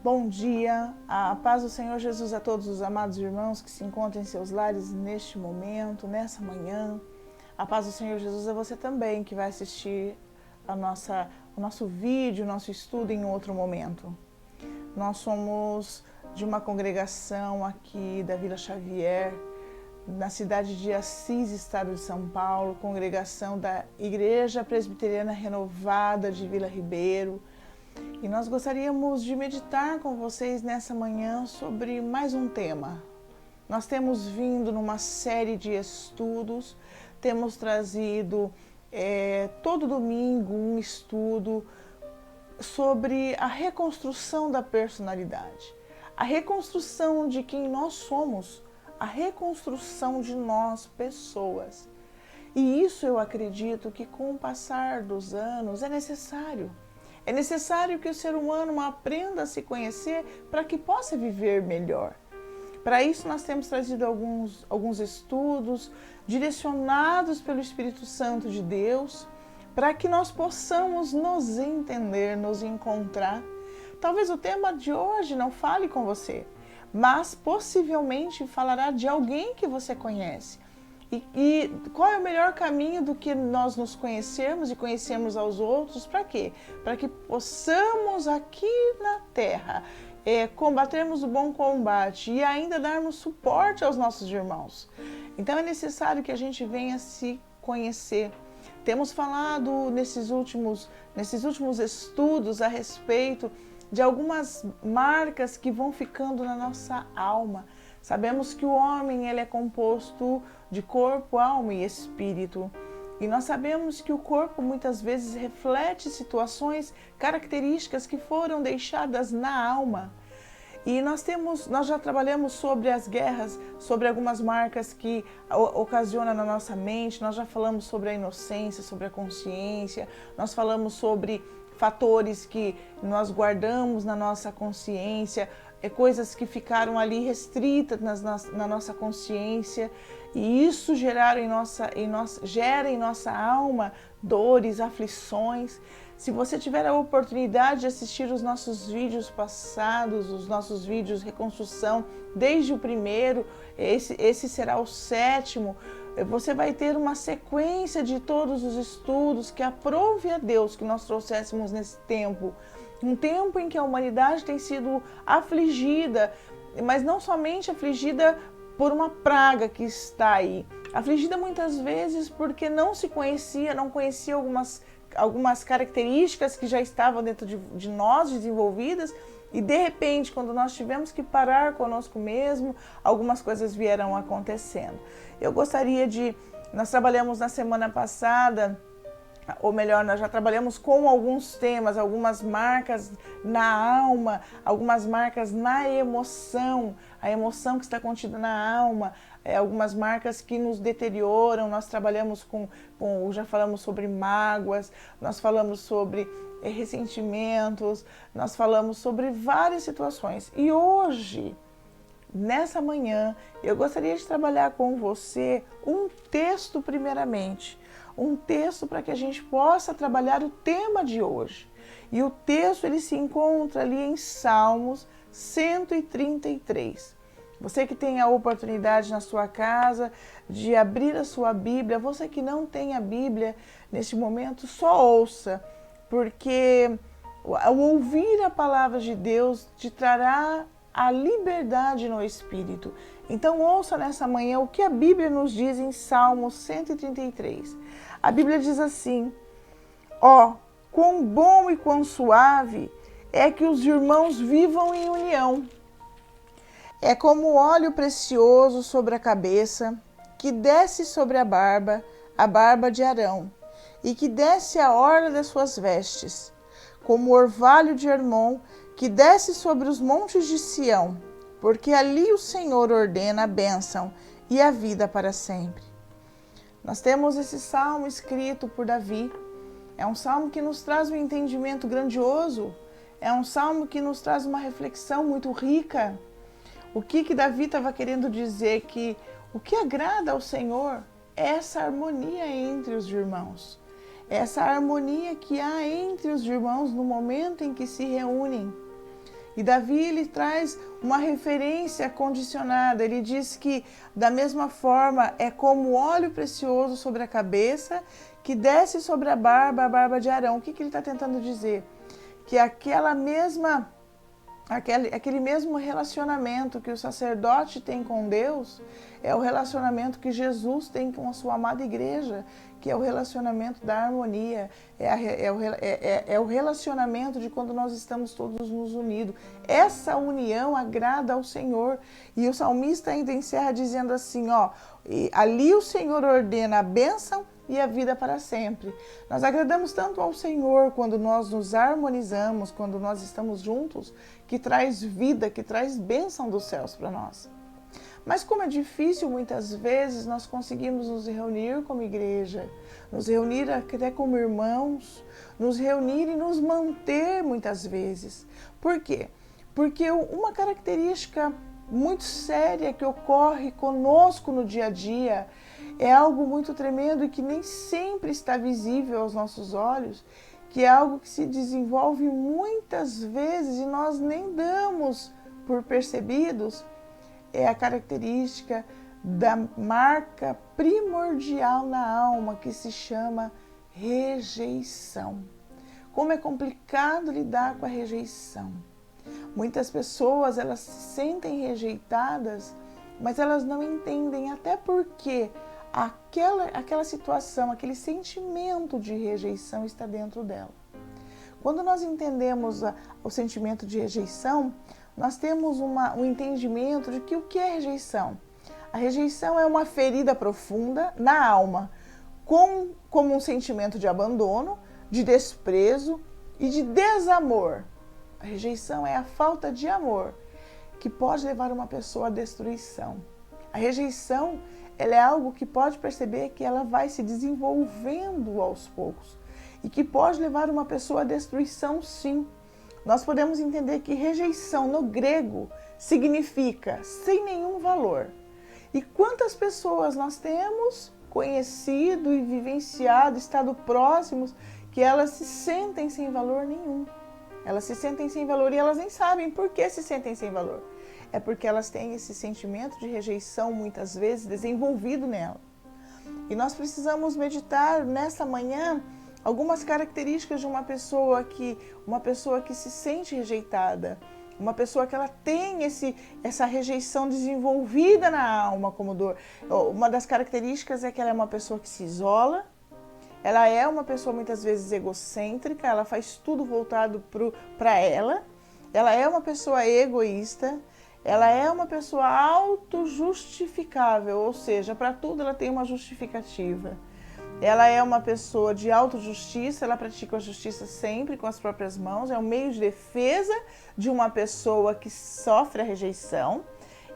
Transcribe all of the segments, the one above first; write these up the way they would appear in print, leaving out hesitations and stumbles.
Bom dia, a paz do Senhor Jesus a todos os amados irmãos que se encontram em seus lares neste momento, nessa manhã. A paz do Senhor Jesus a você também que vai assistir o nosso vídeo, o nosso estudo em outro momento. Nós somos de uma congregação aqui da Vila Xavier, na cidade de Assis, estado de São Paulo, congregação da Igreja Presbiteriana Renovada de Vila Ribeiro. E nós gostaríamos de meditar com vocês nessa manhã sobre mais um tema. Nós temos vindo numa série de estudos, temos trazido todo domingo um estudo sobre a reconstrução da personalidade, a reconstrução de quem nós somos, a reconstrução de nós, pessoas. E isso eu acredito que com o passar dos anos é necessário. É necessário que o ser humano aprenda a se conhecer para que possa viver melhor. Para isso nós temos trazido alguns estudos direcionados pelo Espírito Santo de Deus, para que nós possamos nos entender, nos encontrar. Talvez o tema de hoje não fale com você, mas possivelmente falará de alguém que você conhece. E qual é o melhor caminho do que nós nos conhecermos e conhecermos aos outros? Para quê? Para que possamos aqui na Terra combatermos o bom combate e ainda darmos suporte aos nossos irmãos. Então é necessário que a gente venha se conhecer. Temos falado nesses últimos estudos a respeito de algumas marcas que vão ficando na nossa alma. Sabemos que o homem ele é composto de corpo, alma e espírito. E nós sabemos que o corpo muitas vezes reflete situações, características que foram deixadas na alma. E nós já trabalhamos sobre as guerras, sobre algumas marcas que ocasionam na nossa mente. Nós já falamos sobre a inocência, sobre a consciência. Nós falamos sobre fatores que nós guardamos na nossa consciência, coisas que ficaram ali restritas na nossa consciência, e isso gera em nossa alma dores, aflições. Se você tiver a oportunidade de assistir os nossos vídeos passados, os nossos vídeos reconstrução, desde o primeiro, esse será o 7º, você vai ter uma sequência de todos os estudos que aprove a Deus que nós trouxéssemos nesse tempo. Um tempo em que a humanidade tem sido afligida, mas não somente afligida por uma praga que está aí. Afligida muitas vezes porque não se conhecia, não conhecia algumas características que já estavam dentro de nós, desenvolvidas, e de repente, quando nós tivemos que parar conosco mesmo, algumas coisas vieram acontecendo. Nós trabalhamos na semana passada, ou melhor, nós já trabalhamos com alguns temas, algumas marcas na alma, algumas marcas na emoção, a emoção que está contida na alma, algumas marcas que nos deterioram. Nós trabalhamos já falamos sobre mágoas, nós falamos sobre ressentimentos, nós falamos sobre várias situações. E hoje, nessa manhã, eu gostaria de trabalhar com você um texto primeiramente, um texto para que a gente possa trabalhar o tema de hoje. E o texto ele se encontra ali em Salmos 133. Você que tem a oportunidade na sua casa de abrir a sua Bíblia, você que não tem a Bíblia neste momento, só ouça, porque ao ouvir a palavra de Deus te trará a liberdade no Espírito. Então ouça nessa manhã o que a Bíblia nos diz em Salmos 133. A Bíblia diz assim: ó, quão bom e quão suave é que os irmãos vivam em união. É como óleo precioso sobre a cabeça, que desce sobre a barba de Arão, e que desce a orla das suas vestes, como o orvalho de Hermon, que desce sobre os montes de Sião, porque ali o Senhor ordena a bênção e a vida para sempre. Nós temos esse salmo escrito por Davi. É um salmo que nos traz um entendimento grandioso, é um salmo que nos traz uma reflexão muito rica. O que Davi estava querendo dizer? Que o que agrada ao Senhor é essa harmonia entre os irmãos, essa harmonia que há entre os irmãos no momento em que se reúnem. E Davi, ele traz uma referência condicionada. Ele diz que, da mesma forma, é como óleo precioso sobre a cabeça, que desce sobre a barba de Arão. O que ele está tentando dizer? Que aquele mesmo relacionamento que o sacerdote tem com Deus é o relacionamento que Jesus tem com a sua amada igreja, que é o relacionamento da harmonia, é o relacionamento de quando nós estamos todos nos unidos. Essa união agrada ao Senhor. E o salmista ainda encerra dizendo assim, ali o Senhor ordena a bênção e a vida para sempre. Nós agradamos tanto ao Senhor quando nós nos harmonizamos, quando nós estamos juntos, que traz vida, que traz bênção dos céus para nós. Mas como é difícil, muitas vezes, nós conseguimos nos reunir como igreja, nos reunir até como irmãos, nos reunir e nos manter muitas vezes. Por quê? Porque uma característica muito séria que ocorre conosco no dia a dia é algo muito tremendo e que nem sempre está visível aos nossos olhos, que é algo que se desenvolve muitas vezes e nós nem damos por percebidos, é a característica da marca primordial na alma, que se chama rejeição. Como é complicado lidar com a rejeição. Muitas pessoas, elas se sentem rejeitadas, mas elas não entendem até porque aquela situação, aquele sentimento de rejeição está dentro dela. Quando nós entendemos o sentimento de rejeição, nós temos um entendimento de que o que é rejeição? A rejeição é uma ferida profunda na alma, como um sentimento de abandono, de desprezo e de desamor. A rejeição é a falta de amor que pode levar uma pessoa à destruição. A rejeição, ela é algo que pode perceber que ela vai se desenvolvendo aos poucos e que pode levar uma pessoa à destruição, sim. Nós podemos entender que rejeição no grego significa sem nenhum valor. E quantas pessoas nós temos conhecido e vivenciado, estado próximos, que elas se sentem sem valor nenhum. Elas se sentem sem valor e elas nem sabem por que se sentem sem valor. É porque elas têm esse sentimento de rejeição muitas vezes desenvolvido nela. E nós precisamos meditar nessa manhã algumas características de uma pessoa que se sente rejeitada, uma pessoa que ela tem essa rejeição desenvolvida na alma como dor. Uma das características é que ela é uma pessoa que se isola, ela é uma pessoa muitas vezes egocêntrica, ela faz tudo voltado para ela é uma pessoa egoísta, ela é uma pessoa autojustificável, ou seja, para tudo ela tem uma justificativa. Ela é uma pessoa de autojustiça, ela pratica a justiça sempre com as próprias mãos, é um meio de defesa de uma pessoa que sofre a rejeição,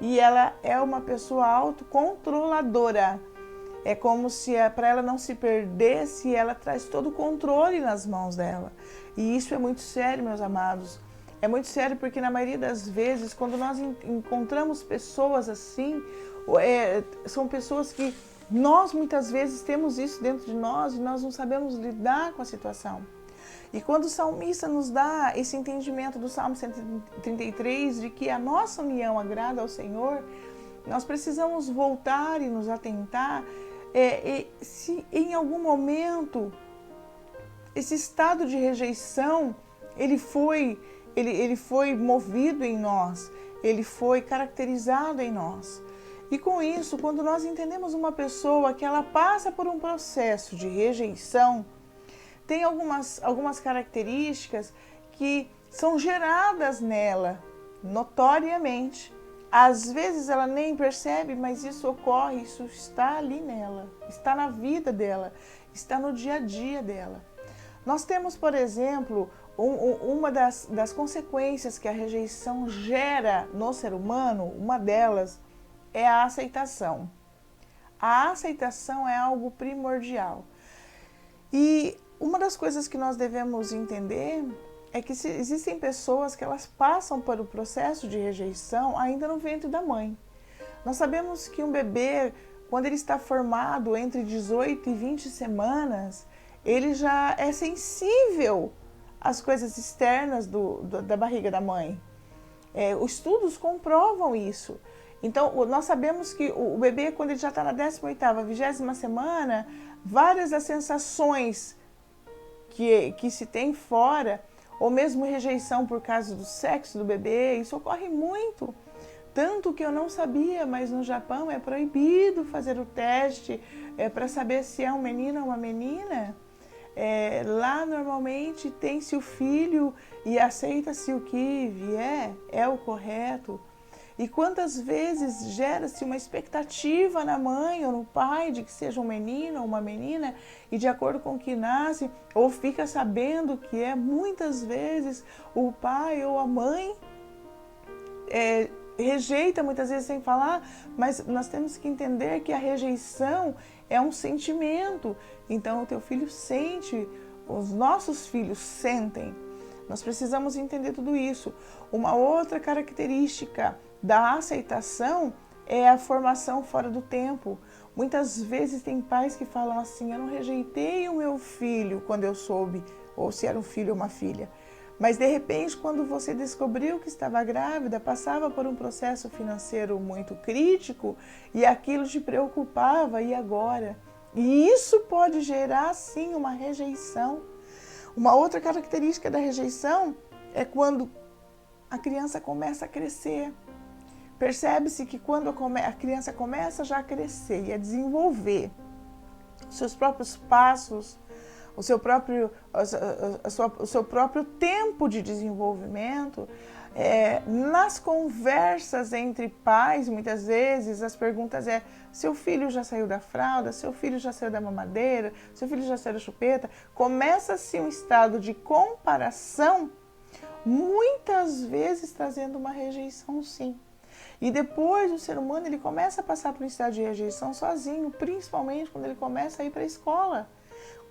e ela é uma pessoa autocontroladora. É como se para ela não se perdesse, ela traz todo o controle nas mãos dela. E isso é muito sério, meus amados. É muito sério porque na maioria das vezes, quando nós encontramos pessoas assim, são pessoas que nós muitas vezes temos isso dentro de nós e nós não sabemos lidar com a situação. E quando o salmista nos dá esse entendimento do Salmo 133 de que a nossa união agrada ao Senhor, nós precisamos voltar e nos atentar se em algum momento esse estado de rejeição ele foi movido em nós, ele foi caracterizado em nós. E com isso, quando nós entendemos uma pessoa que ela passa por um processo de rejeição, tem algumas características que são geradas nela, notoriamente. Às vezes ela nem percebe, mas isso ocorre, isso está ali nela, está na vida dela, está no dia a dia dela. Nós temos, por exemplo, uma das consequências que a rejeição gera no ser humano, uma delas é a aceitação. A aceitação é algo primordial. E uma das coisas que nós devemos entender é que existem pessoas que elas passam por um processo de rejeição ainda no ventre da mãe. Nós sabemos que um bebê, quando ele está formado entre 18 e 20 semanas, ele já é sensível às coisas externas da barriga da mãe. Os estudos comprovam isso. Então, nós sabemos que o bebê, quando ele já está na 18ª, 20ª semana, várias das sensações que se tem fora, ou mesmo rejeição por causa do sexo do bebê, isso ocorre muito. Tanto que eu não sabia, mas no Japão é proibido fazer o teste para saber se é um menino ou uma menina. Lá normalmente tem-se o filho e aceita-se o que vier, é o correto. E quantas vezes gera-se uma expectativa na mãe ou no pai de que seja um menino ou uma menina, e de acordo com o que nasce, ou fica sabendo que muitas vezes o pai ou a mãe rejeita, muitas vezes sem falar, mas nós temos que entender que a rejeição é um sentimento. Então o teu filho sente, os nossos filhos sentem. Nós precisamos entender tudo isso. Uma outra característica da aceitação é a formação fora do tempo. Muitas vezes tem pais que falam assim: eu não rejeitei o meu filho quando eu soube, ou se era um filho ou uma filha. Mas de repente, quando você descobriu que estava grávida, passava por um processo financeiro muito crítico e aquilo te preocupava, e agora? E isso pode gerar sim uma rejeição. Uma outra característica da rejeição é quando a criança começa a crescer. Percebe-se que quando a criança começa já a crescer e a desenvolver os seus próprios passos, o seu próprio tempo de desenvolvimento, nas conversas entre pais, muitas vezes as perguntas seu filho já saiu da fralda, seu filho já saiu da mamadeira, seu filho já saiu da chupeta. Começa-se um estado de comparação, muitas vezes trazendo uma rejeição, sim. E depois o ser humano ele começa a passar por um estado de rejeição sozinho, principalmente quando ele começa a ir para a escola.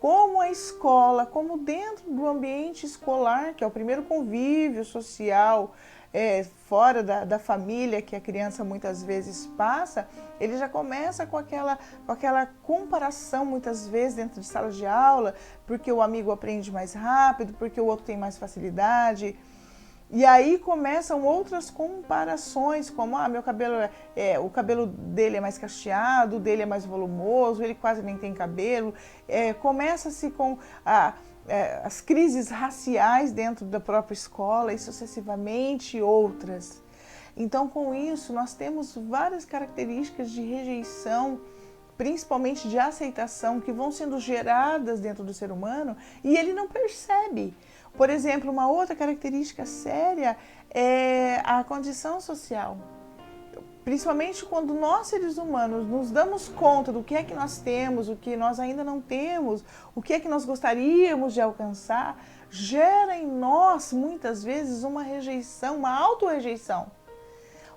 Como a escola, como dentro do ambiente escolar, que é o primeiro convívio social, fora da família que a criança muitas vezes passa, ele já começa com aquela comparação muitas vezes dentro de sala de aula, porque o amigo aprende mais rápido, porque o outro tem mais facilidade. E aí começam outras comparações, como meu cabelo o cabelo dele é mais cacheado, o dele é mais volumoso, ele quase nem tem cabelo. Começa-se com as crises raciais dentro da própria escola e sucessivamente outras. Então, com isso, nós temos várias características de rejeição, principalmente de aceitação, que vão sendo geradas dentro do ser humano e ele não percebe. Por exemplo, uma outra característica séria é a condição social. Principalmente quando nós, seres humanos, nos damos conta do que é que nós temos, o que nós ainda não temos, o que é que nós gostaríamos de alcançar, gera em nós, muitas vezes, uma rejeição, uma autorrejeição.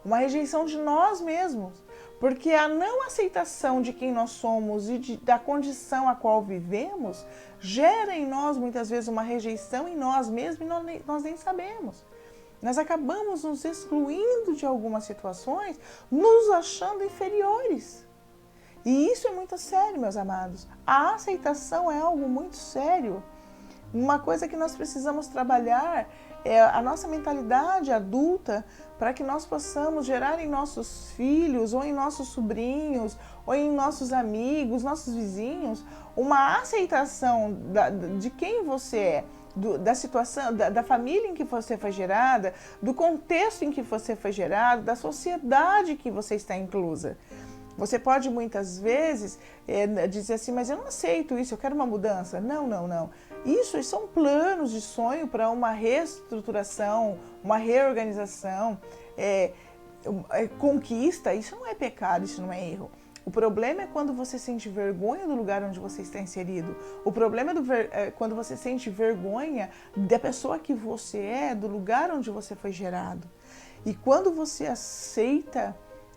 Uma rejeição de nós mesmos. Porque a não aceitação de quem nós somos e da condição a qual vivemos gera em nós muitas vezes uma rejeição em nós mesmos e nós nem sabemos. Nós acabamos nos excluindo de algumas situações, nos achando inferiores. E isso é muito sério, meus amados. A aceitação é algo muito sério. Uma coisa que nós precisamos trabalhar é a nossa mentalidade adulta, para que nós possamos gerar em nossos filhos, ou em nossos sobrinhos, ou em nossos amigos, nossos vizinhos, uma aceitação de quem você é, da situação, da família em que você foi gerada, do contexto em que você foi gerado, da sociedade que você está inclusa. Você pode muitas vezes dizer assim, mas eu não aceito isso, eu quero uma mudança. Não, não, não. Isso são planos de sonho para uma reestruturação, uma reorganização, conquista. Isso não é pecado, isso não é erro. O problema é quando você sente vergonha do lugar onde você está inserido. O problema é quando você sente vergonha da pessoa que você é, do lugar onde você foi gerado. E quando você aceita,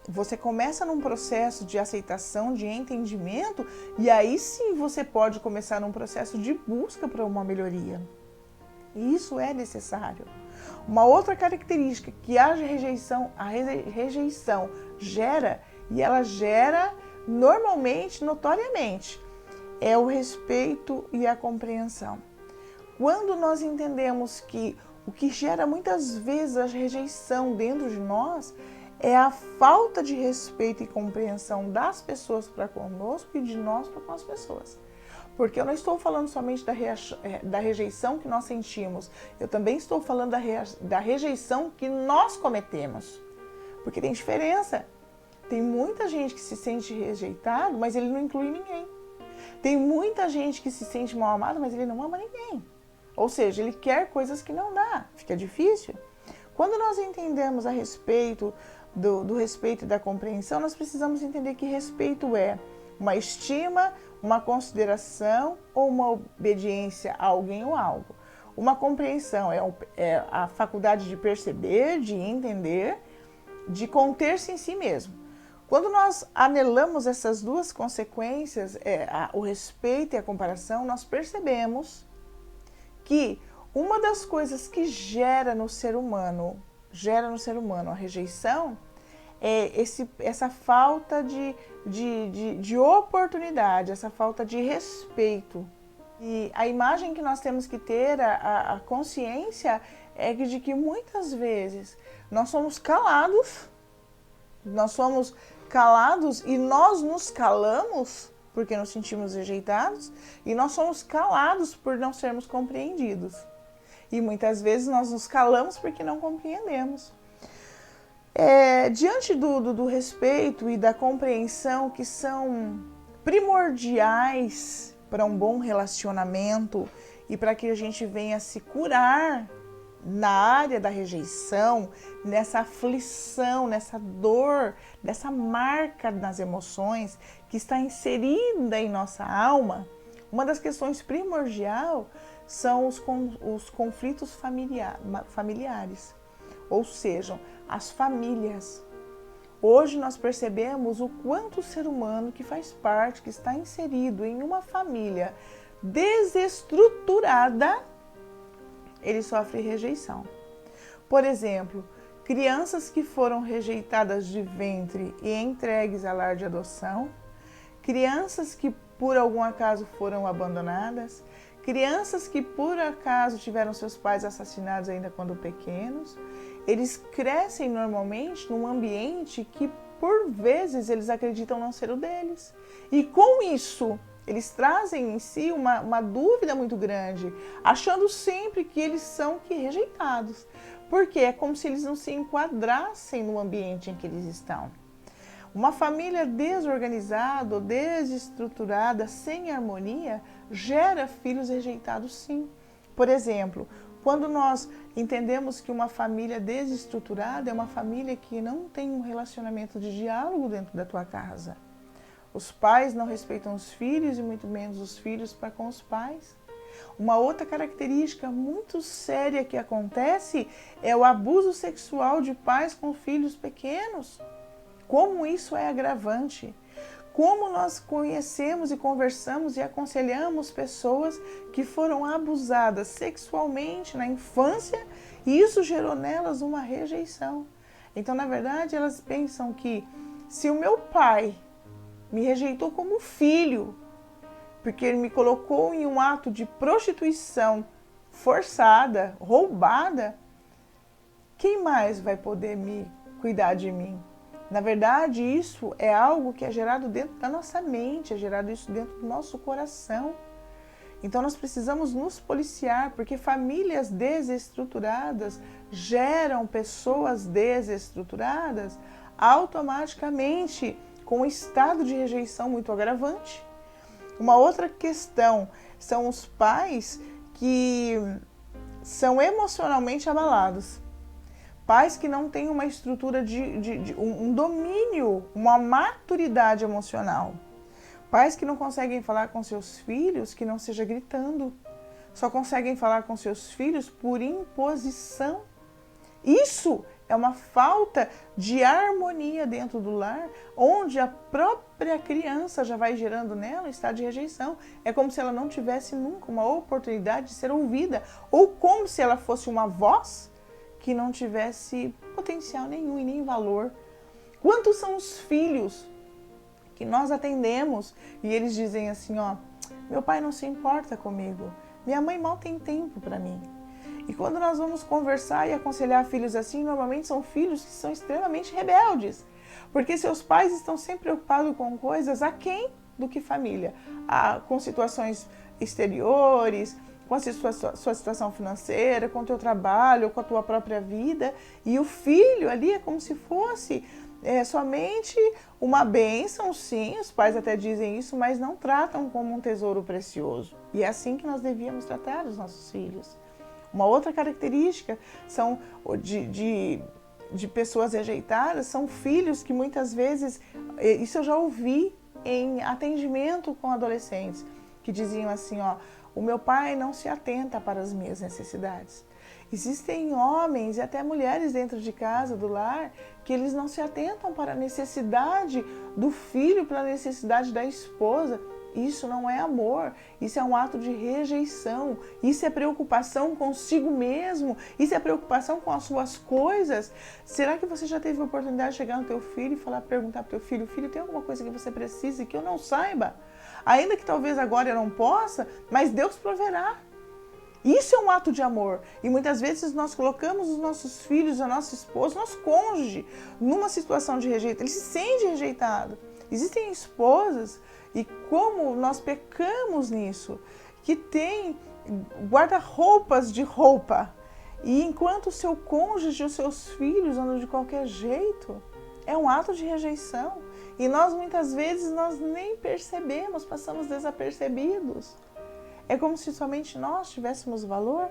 você começa num processo de aceitação, de entendimento, e aí sim você pode começar num processo de busca para uma melhoria. E isso é necessário. Uma outra característica que a rejeição gera, e ela gera normalmente, notoriamente, é o respeito e a compreensão. Quando nós entendemos que O que gera muitas vezes a rejeição dentro de nós é a falta de respeito e compreensão das pessoas para conosco e de nós para com as pessoas. Porque eu não estou falando somente da rejeição que nós sentimos, eu também estou falando da rejeição que nós cometemos. Porque tem diferença. Tem muita gente que se sente rejeitado, mas ele não inclui ninguém. Tem muita gente que se sente mal amado, mas ele não ama ninguém. Ou seja, ele quer coisas que não dá. Fica difícil. Quando nós entendemos a respeito do respeito e da compreensão, nós precisamos entender que respeito é uma estima, uma consideração ou uma obediência a alguém ou algo. Uma compreensão é a faculdade de perceber, de entender, de conter-se em si mesmo. Quando nós anelamos essas duas consequências, o respeito e a comparação, nós percebemos que uma das coisas que gera no ser humano a rejeição é essa falta de oportunidade, essa falta de respeito. E a imagem que nós temos que ter, a consciência, é de que muitas vezes nós somos calados e nós nos calamos porque nos sentimos rejeitados e nós somos calados por não sermos compreendidos. E muitas vezes nós nos calamos porque não compreendemos. Diante do respeito e da compreensão que são primordiais para um bom relacionamento e para que a gente venha se curar na área da rejeição, nessa aflição, nessa dor, nessa marca nas emoções que está inserida em nossa alma, uma das questões primordiais são os conflitos familiares, ou seja, as famílias. Hoje nós percebemos o quanto o ser humano que faz parte, que está inserido em uma família desestruturada, ele sofre rejeição. Por exemplo, crianças que foram rejeitadas de ventre e entregues a lar de adoção, crianças que por algum acaso foram abandonadas, crianças que por acaso tiveram seus pais assassinados ainda quando pequenos, eles crescem normalmente num ambiente que por vezes eles acreditam não ser o deles. E com isso, eles trazem em si uma dúvida muito grande, achando sempre que eles são rejeitados. Porque é como se eles não se enquadrassem no ambiente em que eles estão. Uma família desorganizada ou desestruturada, sem harmonia, gera filhos rejeitados sim. Por exemplo, quando nós entendemos que uma família desestruturada é uma família que não tem um relacionamento de diálogo dentro da tua casa. Os pais não respeitam os filhos e muito menos os filhos para com os pais. Uma outra característica muito séria que acontece é o abuso sexual de pais com filhos pequenos. Como isso é agravante. Como nós conhecemos e conversamos e aconselhamos pessoas que foram abusadas sexualmente na infância e isso gerou nelas uma rejeição. Então, na verdade, elas pensam que se o meu pai me rejeitou como filho, porque ele me colocou em um ato de prostituição forçada, roubada, quem mais vai poder me cuidar de mim? Na verdade, isso é algo que é gerado dentro da nossa mente, é gerado isso dentro do nosso coração. Então nós precisamos nos policiar, porque famílias desestruturadas geram pessoas desestruturadas automaticamente com um estado de rejeição muito agravante. Uma outra questão são os pais que são emocionalmente abalados. Pais que não têm uma estrutura um domínio, uma maturidade emocional. Pais que não conseguem falar com seus filhos que não seja gritando. Só conseguem falar com seus filhos por imposição. Isso é uma falta de harmonia dentro do lar, onde a própria criança já vai gerando nela um estado de rejeição. É como se ela não tivesse nunca uma oportunidade de ser ouvida, ou como se ela fosse uma voz que não tivesse potencial nenhum e nem valor. Quantos são os filhos que nós atendemos e eles dizem assim, ó, meu pai não se importa comigo, minha mãe mal tem tempo para mim. E quando nós vamos conversar e aconselhar filhos assim, normalmente são filhos que são extremamente rebeldes, porque seus pais estão sempre preocupados com coisas aquém do que família, com situações exteriores, com a sua situação financeira, com o teu trabalho, com a tua própria vida. E o filho ali é como se fosse somente uma bênção, sim, os pais até dizem isso, mas não tratam como um tesouro precioso. E é assim que nós devíamos tratar os nossos filhos. Uma outra característica são de pessoas rejeitadas, são filhos que muitas vezes, isso eu já ouvi em atendimento com adolescentes, que diziam assim, ó, o meu pai não se atenta para as minhas necessidades. Existem homens e até mulheres dentro de casa, do lar, que eles não se atentam para a necessidade do filho, para a necessidade da esposa. Isso não é amor, isso é um ato de rejeição, isso é preocupação consigo mesmo, isso é preocupação com as suas coisas. Será que você já teve a oportunidade de chegar no teu filho e perguntar para o teu filho, filho, tem alguma coisa que você precisa e que eu não saiba? Ainda que talvez agora eu não possa, mas Deus proverá. Isso é um ato de amor. E muitas vezes nós colocamos os nossos filhos, a nossa esposa, nosso cônjuge, numa situação de rejeito. Ele se sente rejeitado. Existem esposas, e como nós pecamos nisso, que tem guarda-roupas de roupa. E enquanto o seu cônjuge e os seus filhos andam de qualquer jeito, é um ato de rejeição. E nós muitas vezes nós nem percebemos, passamos desapercebidos. É como se somente nós tivéssemos valor.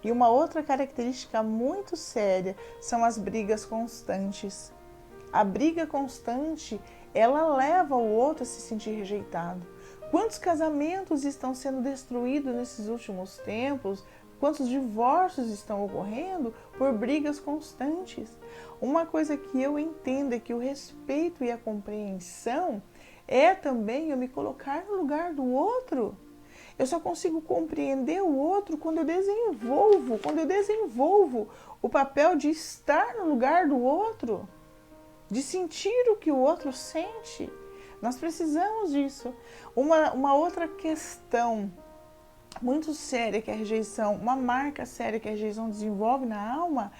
E uma outra característica muito séria são as brigas constantes. A briga constante, ela leva o outro a se sentir rejeitado. Quantos casamentos estão sendo destruídos nesses últimos tempos? Quantos divórcios estão ocorrendo por brigas constantes? Uma coisa que eu entendo é que o respeito e a compreensão é também eu me colocar no lugar do outro. Eu só consigo compreender o outro quando eu desenvolvo o papel de estar no lugar do outro, de sentir o que o outro sente. Nós precisamos disso. Uma outra questão muito séria que a rejeição, uma marca séria que a rejeição desenvolve na alma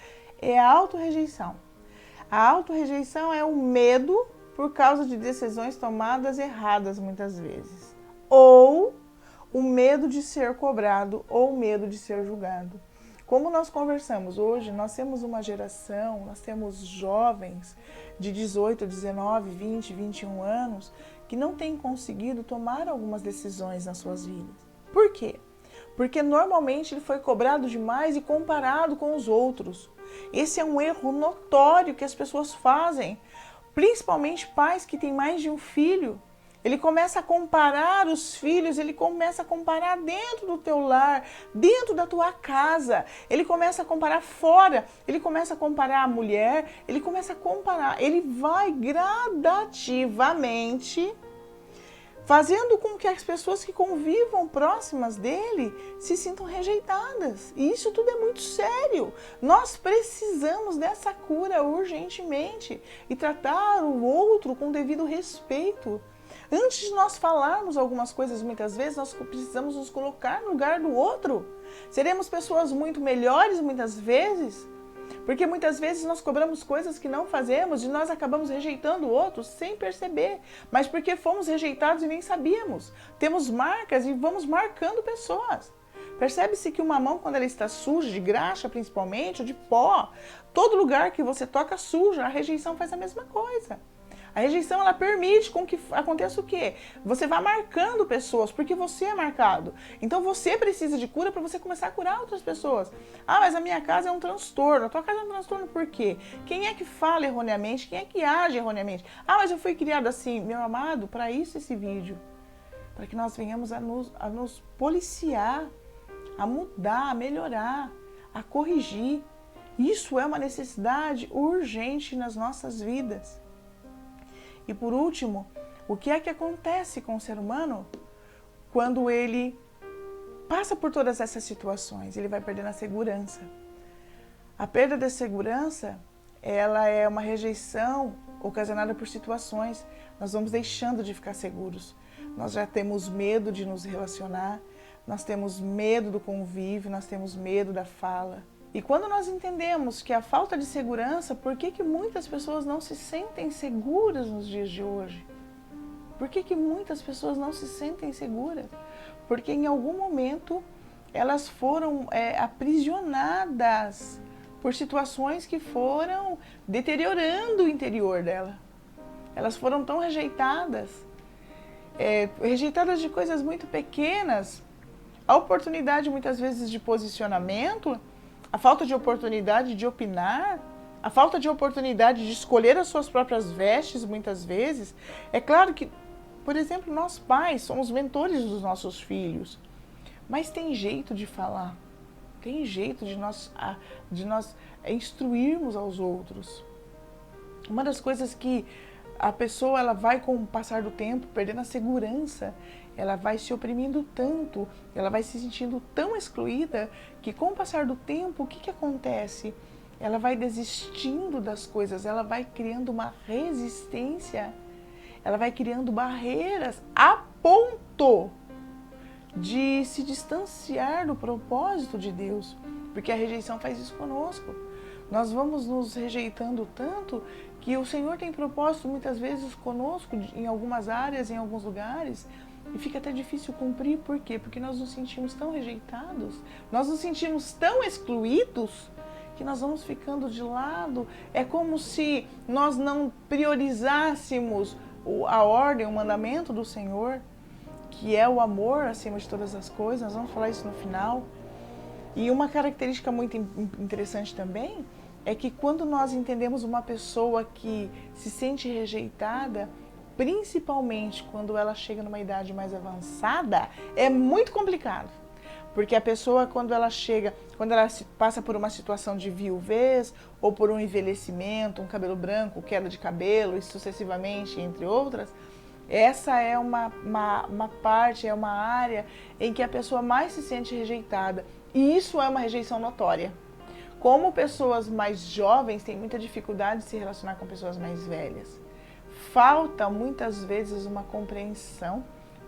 é a autorrejeição. A autorrejeição é o medo por causa de decisões tomadas erradas muitas vezes. Ou o medo de ser cobrado ou o medo de ser julgado. Como nós conversamos hoje, nós temos uma geração, nós temos jovens de 18, 19, 20, 21 anos que não têm conseguido tomar algumas decisões nas suas vidas. Por quê? Porque normalmente ele foi cobrado demais e comparado com os outros. Esse é um erro notório que as pessoas fazem, principalmente pais que têm mais de um filho. Ele começa a comparar os filhos, ele começa a comparar dentro do teu lar, dentro da tua casa. Ele começa a comparar fora, ele começa a comparar a mulher, ele começa a comparar. Ele vai gradativamente fazendo com que as pessoas que convivam próximas dele se sintam rejeitadas. E isso tudo é muito sério. Nós precisamos dessa cura urgentemente e tratar o outro com devido respeito. Antes de nós falarmos algumas coisas, muitas vezes, nós precisamos nos colocar no lugar do outro. Seremos pessoas muito melhores, muitas vezes, porque muitas vezes nós cobramos coisas que não fazemos e nós acabamos rejeitando o outro sem perceber, mas porque fomos rejeitados e nem sabíamos. Temos marcas e vamos marcando pessoas. Percebe-se que uma mão, quando ela está suja, de graxa principalmente, ou de pó, todo lugar que você toca suja, a rejeição faz a mesma coisa. A rejeição, ela permite com que aconteça o quê? Você vai marcando pessoas, porque você é marcado. Então você precisa de cura para você começar a curar outras pessoas. Ah, mas a minha casa é um transtorno. A tua casa é um transtorno por quê? Quem é que fala erroneamente? Quem é que age erroneamente? Ah, mas eu fui criado assim. Meu amado, para isso esse vídeo. Para que nós venhamos a nos policiar, a mudar, a melhorar, a corrigir. Isso é uma necessidade urgente nas nossas vidas. E por último, o que é que acontece com o ser humano quando ele passa por todas essas situações? Ele vai perdendo a segurança. A perda da segurança, ela é uma rejeição ocasionada por situações. Nós vamos deixando de ficar seguros. Nós já temos medo de nos relacionar. nós temos medo do convívio, nós temos medo da fala. E quando nós entendemos que a falta de segurança, por que muitas pessoas não se sentem seguras nos dias de hoje? Por que muitas pessoas não se sentem seguras? Porque em algum momento elas foram aprisionadas por situações que foram deteriorando o interior dela. Elas foram tão rejeitadas, rejeitadas de coisas muito pequenas. A oportunidade muitas vezes de posicionamento, a falta de oportunidade de opinar, a falta de oportunidade de escolher as suas próprias vestes muitas vezes. É claro que, por exemplo, nós pais somos mentores dos nossos filhos, mas tem jeito de falar, tem jeito de nós instruirmos aos outros. Uma das coisas que a pessoa ela vai, com o passar do tempo, perdendo a segurança, ela vai se oprimindo tanto, ela vai se sentindo tão excluída, que com o passar do tempo, o que acontece? Ela vai desistindo das coisas, ela vai criando uma resistência, ela vai criando barreiras a ponto de se distanciar do propósito de Deus, porque a rejeição faz isso conosco. Nós vamos nos rejeitando tanto que o Senhor tem propósito muitas vezes conosco em algumas áreas, em alguns lugares, e fica até difícil cumprir. Por quê? Porque nós nos sentimos tão rejeitados, nós nos sentimos tão excluídos, que nós vamos ficando de lado. É como se nós não priorizássemos a ordem, o mandamento do Senhor, que é o amor acima de todas as coisas. Nós vamos falar isso no final. E uma característica muito interessante também é que quando nós entendemos uma pessoa que se sente rejeitada, principalmente quando ela chega numa idade mais avançada, é muito complicado. Porque a pessoa, quando ela passa por uma situação de viuvez, ou por um envelhecimento, um cabelo branco, queda de cabelo, e sucessivamente, entre outras, essa é uma parte, é uma área em que a pessoa mais se sente rejeitada. E isso é uma rejeição notória. Como pessoas mais jovens têm muita dificuldade de se relacionar com pessoas mais velhas. Falta muitas vezes uma compreensão,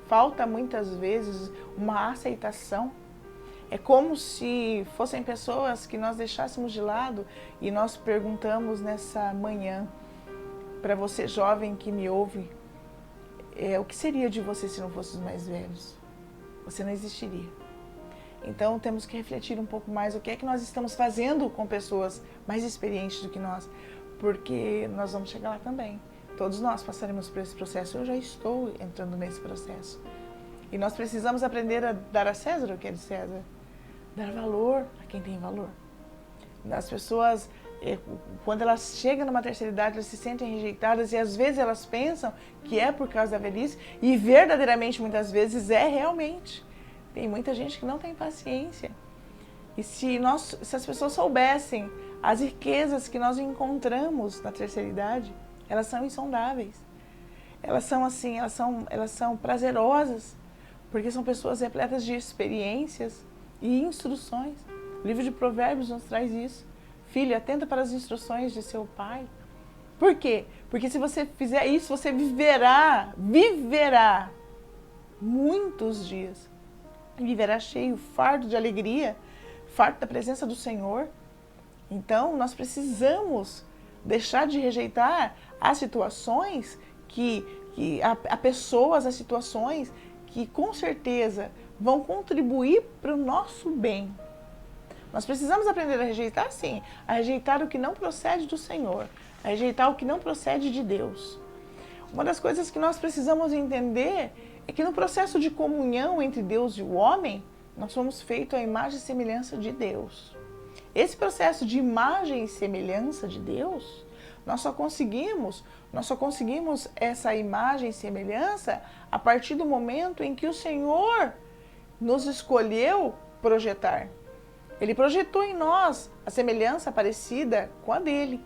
falta muitas vezes uma aceitação. É como se fossem pessoas que nós deixássemos de lado e nós perguntamos nessa manhã, para você jovem que me ouve, o que seria de você se não fosse os mais velhos? Você não existiria. Então temos que refletir um pouco mais o que é que nós estamos fazendo com pessoas mais experientes do que nós, porque nós vamos chegar lá também. Todos nós passaremos por esse processo. Eu já estou entrando nesse processo. E nós precisamos aprender a dar a César o que é de César. Dar valor a quem tem valor. As pessoas, quando elas chegam numa terceira idade, elas se sentem rejeitadas e às vezes elas pensam que é por causa da velhice, e verdadeiramente muitas vezes é realmente. Tem muita gente que não tem paciência. E se as pessoas soubessem as riquezas que nós encontramos na terceira idade, elas são insondáveis. Elas são assim, elas são prazerosas, porque são pessoas repletas de experiências e instruções. O livro de Provérbios nos traz isso. Filho, atenta para as instruções de seu pai. Por quê? Porque se você fizer isso, você viverá muitos dias. Viverá cheio, fardo de alegria, fardo da presença do Senhor. Então, nós precisamos deixar de rejeitar as situações a pessoas, as situações que com certeza vão contribuir para o nosso bem. Nós precisamos aprender a rejeitar, sim, a rejeitar o que não procede do Senhor, a rejeitar o que não procede de Deus. Uma das coisas que nós precisamos entender é que no processo de comunhão entre Deus e o homem, nós somos feitos à imagem e semelhança de Deus. Esse processo de imagem e semelhança de Deus, nós só conseguimos essa imagem e semelhança a partir do momento em que o Senhor nos escolheu projetar. Ele projetou em nós a semelhança parecida com a dele.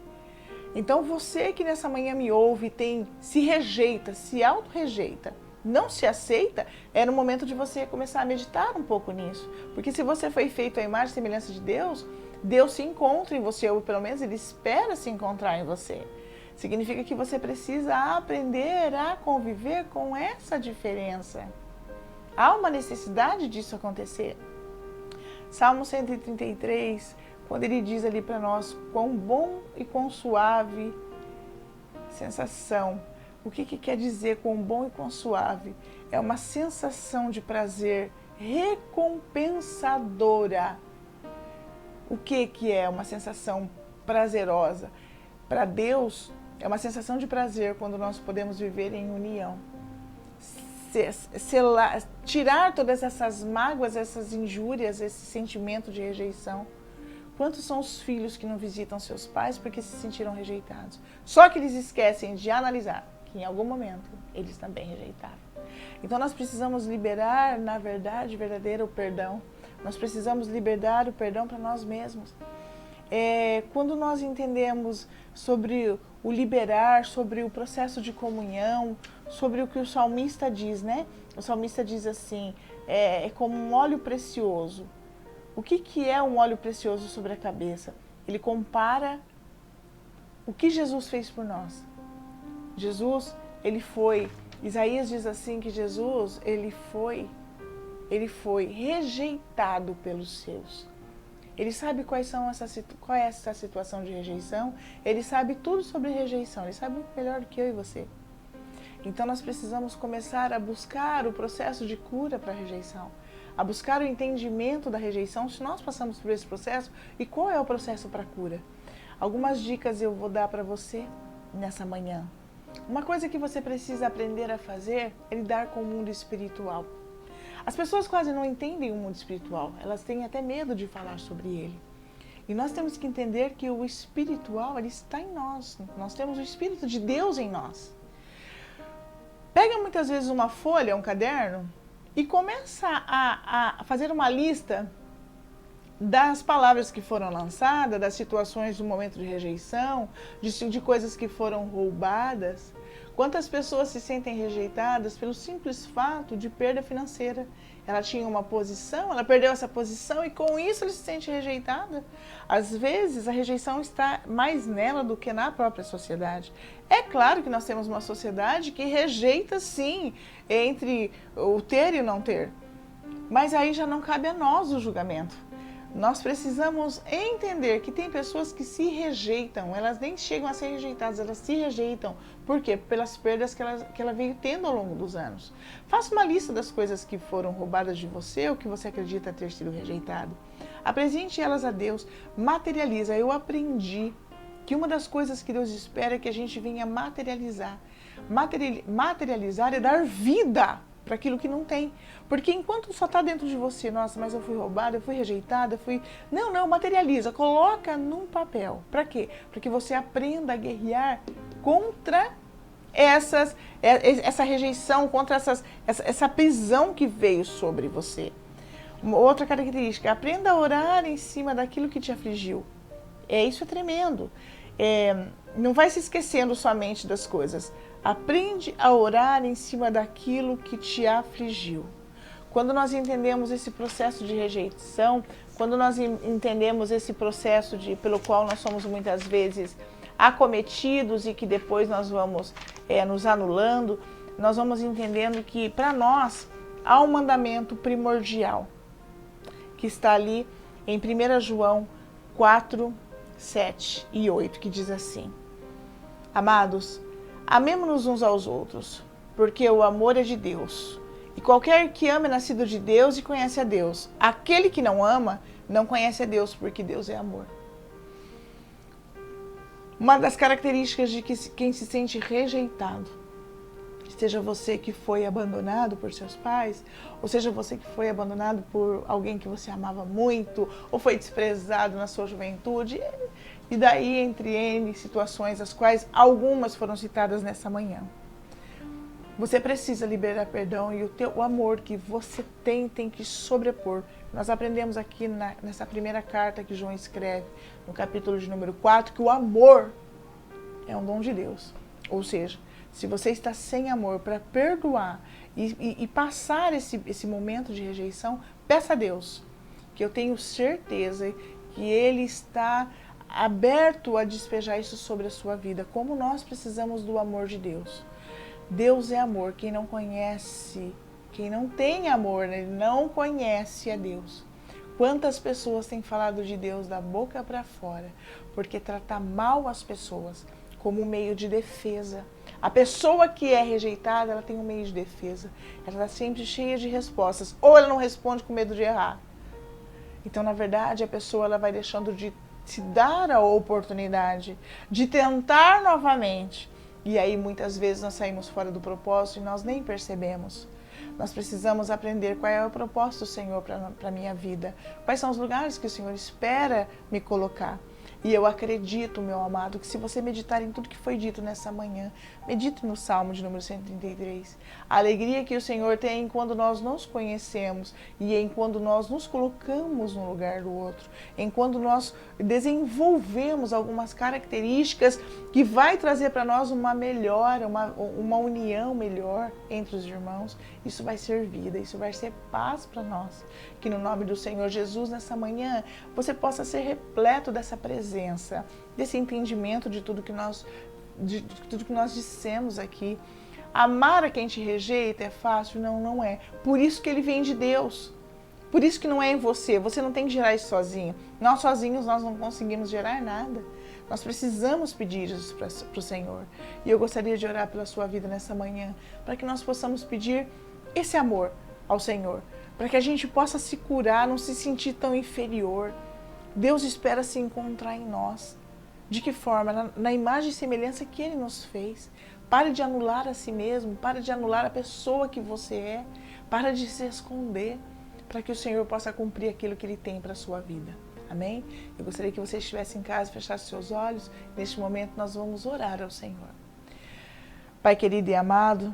Então você que nessa manhã me ouve, se rejeita, se auto-rejeita, não se aceita, é no momento de você começar a meditar um pouco nisso. Porque se você foi feito à imagem e semelhança de Deus, Deus se encontra em você, ou pelo menos Ele espera se encontrar em você. Significa que você precisa aprender a conviver com essa diferença. Há uma necessidade disso acontecer. Salmo 133, quando ele diz ali para nós quão bom e quão suave sensação. O que quer dizer quão bom e quão suave? É uma sensação de prazer recompensadora. O que é uma sensação prazerosa? Para Deus, é uma sensação de prazer quando nós podemos viver em união. Tirar todas essas mágoas, essas injúrias, esse sentimento de rejeição. Quantos são os filhos que não visitam seus pais porque se sentiram rejeitados? Só que eles esquecem de analisar que em algum momento eles também rejeitaram. Então nós precisamos liberar, na verdade verdadeira, o perdão. Nós precisamos liberar o perdão para nós mesmos. Quando nós entendemos sobre o liberar, sobre o processo de comunhão, sobre o que o salmista diz, né? O salmista diz assim, é como um óleo precioso. O que é um óleo precioso sobre a cabeça? Ele compara o que Jesus fez por nós. Jesus, ele foi, Isaías diz assim que Jesus, ele foi rejeitado pelos seus. Ele sabe qual é essa situação de rejeição, ele sabe tudo sobre rejeição, ele sabe muito melhor do que eu e você. Então nós precisamos começar a buscar o processo de cura para a rejeição, a buscar o entendimento da rejeição, se nós passamos por esse processo, e qual é o processo para a cura. Algumas dicas eu vou dar para você nessa manhã. Uma coisa que você precisa aprender a fazer é lidar com o mundo espiritual. As pessoas quase não entendem o mundo espiritual, elas têm até medo de falar sobre ele. E nós temos que entender que o espiritual, ele está em nós. Nós temos o Espírito de Deus em nós. Pega muitas vezes uma folha, um caderno, e começa a fazer uma lista das palavras que foram lançadas, das situações do momento de rejeição, de coisas que foram roubadas. Quantas pessoas se sentem rejeitadas pelo simples fato de perda financeira? Ela tinha uma posição, ela perdeu essa posição e com isso ela se sente rejeitada. Às vezes a rejeição está mais nela do que na própria sociedade. É claro que nós temos uma sociedade que rejeita sim entre o ter e o não ter. Mas aí já não cabe a nós o julgamento. Nós precisamos entender que tem pessoas que se rejeitam, elas nem chegam a ser rejeitadas, elas se rejeitam. Por quê? Pelas perdas que ela veio tendo ao longo dos anos. Faça uma lista das coisas que foram roubadas de você ou que você acredita ter sido rejeitado. Apresente elas a Deus, materializa. Eu aprendi que uma das coisas que Deus espera é que a gente venha materializar. Materializar é dar vida para aquilo que não tem. Porque enquanto só está dentro de você, nossa, mas eu fui roubada, eu fui rejeitada, Não, materializa, coloca num papel. Para quê? Para que você aprenda a guerrear contra essa rejeição, contra essa prisão que veio sobre você. Uma outra característica, aprenda a orar em cima daquilo que te afligiu. Isso é tremendo. Não vai se esquecendo somente das coisas. Aprende a orar em cima daquilo que te afligiu. Quando nós entendemos esse processo de rejeição, quando nós entendemos esse processo pelo qual nós somos muitas vezes acometidos e que depois nós vamos nos anulando, nós vamos entendendo que para nós há um mandamento primordial, que está ali em 1 João 4, 7 e 8, que diz assim: Amados, amemo-nos uns aos outros, porque o amor é de Deus. E qualquer que ama é nascido de Deus e conhece a Deus. Aquele que não ama, não conhece a Deus, porque Deus é amor. Uma das características de quem se sente rejeitado, seja você que foi abandonado por seus pais, ou seja você que foi abandonado por alguém que você amava muito, ou foi desprezado na sua juventude, e daí entre N situações, as quais algumas foram citadas nessa manhã. Você precisa liberar perdão e o amor que você tem que sobrepor. Nós aprendemos aqui nessa primeira carta que João escreve, no capítulo de número 4, que o amor é um dom de Deus. Ou seja, se você está sem amor para perdoar e passar esse momento de rejeição, peça a Deus, que eu tenho certeza que Ele está aberto a despejar isso sobre a sua vida. Como nós precisamos do amor de Deus. Deus é amor. Quem não conhece Quem não tem amor, ele não conhece a Deus. Quantas pessoas têm falado de Deus da boca para fora, porque trata mal as pessoas como um meio de defesa. A pessoa que é rejeitada, ela tem um meio de defesa. Ela está sempre cheia de respostas. Ou ela não responde com medo de errar. Então, na verdade, a pessoa ela vai deixando de se dar a oportunidade de tentar novamente. E aí, muitas vezes, nós saímos fora do propósito e nós nem percebemos. Nós precisamos aprender qual é o propósito do Senhor para a minha vida. Quais são os lugares que o Senhor espera me colocar. E eu acredito, meu amado, que se você meditar em tudo que foi dito nessa manhã, medite no Salmo de número 133. A alegria que o Senhor tem quando nós nos conhecemos e em quando nós nos colocamos no lugar do outro, em quando nós desenvolvemos algumas características que vai trazer para nós uma melhora, uma união melhor entre os irmãos. Isso vai ser vida, isso vai ser paz para nós. Que no nome do Senhor Jesus, nessa manhã, você possa ser repleto dessa presença, desse entendimento de tudo que nós dissemos aqui. Amar a quem te rejeita é fácil? Não, não é. Por isso que ele vem de Deus. Por isso que não é em você. Você não tem que gerar isso sozinho. Nós sozinhos nós não conseguimos gerar nada. Nós precisamos pedir isso para o Senhor. E eu gostaria de orar pela sua vida nessa manhã, para que nós possamos pedir esse amor ao Senhor, para que a gente possa se curar, não se sentir tão inferior. Deus espera se encontrar em nós. De que forma? Na imagem e semelhança que Ele nos fez. Pare de anular a si mesmo, pare de anular a pessoa que você é, para de se esconder, para que o Senhor possa cumprir aquilo que Ele tem para a sua vida. Amém? Eu gostaria que você estivesse em casa, fechasse seus olhos. Neste momento nós vamos orar ao Senhor. Pai querido e amado,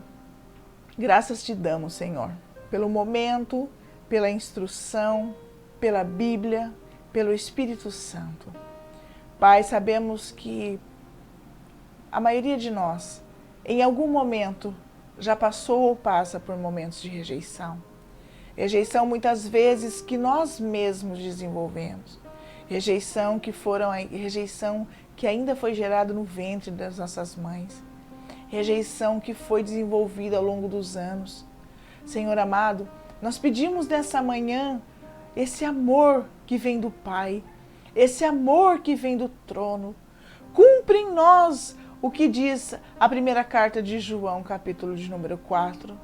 graças te damos, Senhor, pelo momento, pela instrução, pela Bíblia, pelo Espírito Santo. Pai, sabemos que a maioria de nós, em algum momento, já passou ou passa por momentos de rejeição. Rejeição muitas vezes que nós mesmos desenvolvemos. Rejeição que ainda foi gerada no ventre das nossas mães. Rejeição que foi desenvolvida ao longo dos anos. Senhor amado, nós pedimos nessa manhã esse amor que vem do Pai, esse amor que vem do trono. Cumpre em nós o que diz a primeira carta de João, capítulo de número 4.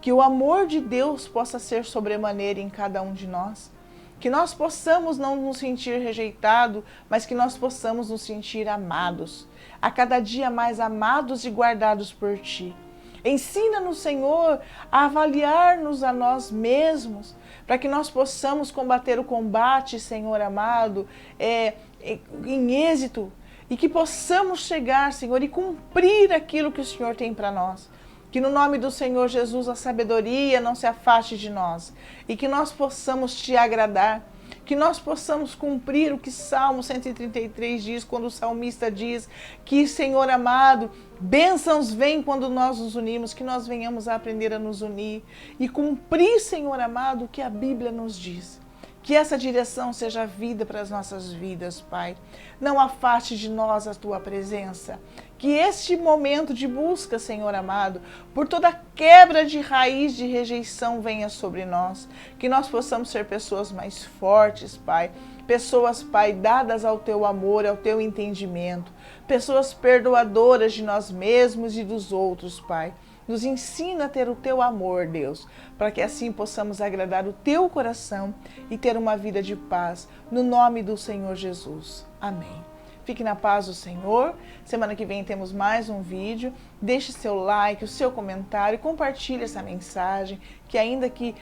Que o amor de Deus possa ser sobremaneira em cada um de nós. Que nós possamos não nos sentir rejeitados, mas que nós possamos nos sentir amados. A cada dia mais amados e guardados por Ti. Ensina-nos, Senhor, a avaliar-nos a nós mesmos, para que nós possamos combater o combate, Senhor amado, em êxito, e que possamos chegar, Senhor, e cumprir aquilo que o Senhor tem para nós. Que no nome do Senhor Jesus a sabedoria não se afaste de nós e que nós possamos te agradar, que nós possamos cumprir o que Salmo 133 diz, quando o salmista diz que, Senhor amado, bênçãos vêm quando nós nos unimos, que nós venhamos a aprender a nos unir e cumprir, Senhor amado, o que a Bíblia nos diz. Que essa direção seja vida para as nossas vidas, Pai. Não afaste de nós a Tua presença. Que este momento de busca, Senhor amado, por toda quebra de raiz de rejeição venha sobre nós. Que nós possamos ser pessoas mais fortes, Pai. Pessoas, Pai, dadas ao Teu amor, ao Teu entendimento. Pessoas perdoadoras de nós mesmos e dos outros, Pai. Nos ensina a ter o Teu amor, Deus, para que assim possamos agradar o Teu coração e ter uma vida de paz, no nome do Senhor Jesus. Amém. Fique na paz do Senhor. Semana que vem temos mais um vídeo. Deixe seu like, o seu comentário, compartilhe essa mensagem, que ainda que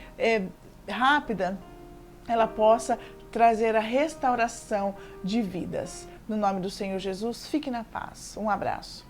rápida, ela possa trazer a restauração de vidas. No nome do Senhor Jesus, fique na paz. Um abraço.